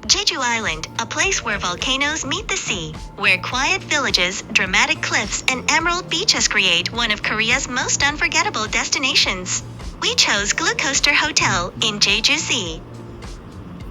Jeju Island, a place where volcanoes meet the sea, where quiet villages, dramatic cliffs, and emerald beaches create one of Korea's most unforgettable destinations. We chose Gloucester Hotel in Jeju-si.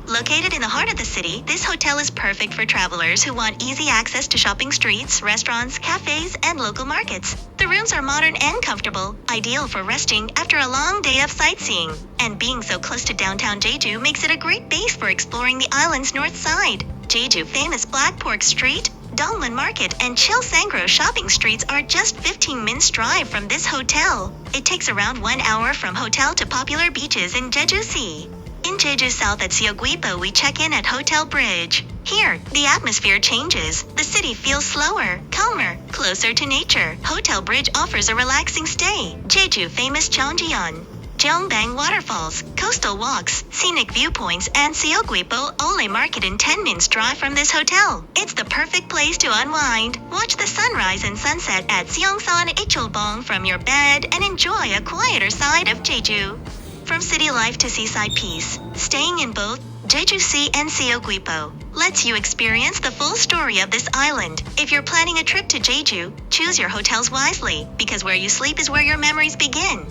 Located in the heart of the city, this hotel is perfect for travelers who want easy access to shopping streets, restaurants, cafes, and local markets. The rooms are modern and comfortable, ideal for resting after a long day of sightseeing. And being so close to downtown Jeju makes it a great base for exploring the island's north side. Jeju famous Black Pork Street, Dongwon Market, and Chilsangro shopping streets are just 15 minutes drive from this hotel. It takes around 1 hour from hotel to popular beaches in Jeju-si. In Jeju South at Seogwipo, we check in at Hotel Bridge. Here, the atmosphere changes. The city feels slower, calmer, closer to nature. Hotel Bridge offers a relaxing stay. Jeju famous Cheonjeon, Jeongbang waterfalls, coastal walks, scenic viewpoints, and Seogwipo Ole Market in 10 minutes drive from this hotel. It's the perfect place to unwind. Watch the sunrise and sunset at Seongsan Icheolbong from your bed and enjoy a quieter side of Jeju. From city life to seaside peace, staying in both Jeju-si and Seogwipo lets you experience the full story of this island. If you're planning a trip to Jeju, choose your hotels wisely, because where you sleep is where your memories begin.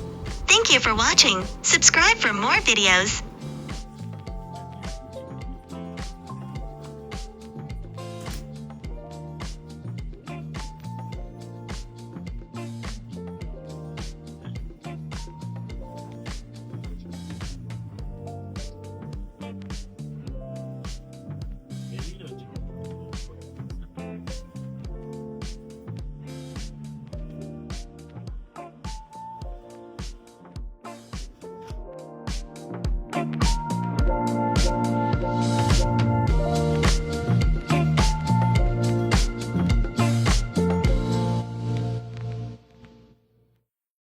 Thank you for watching. Subscribe for more videos.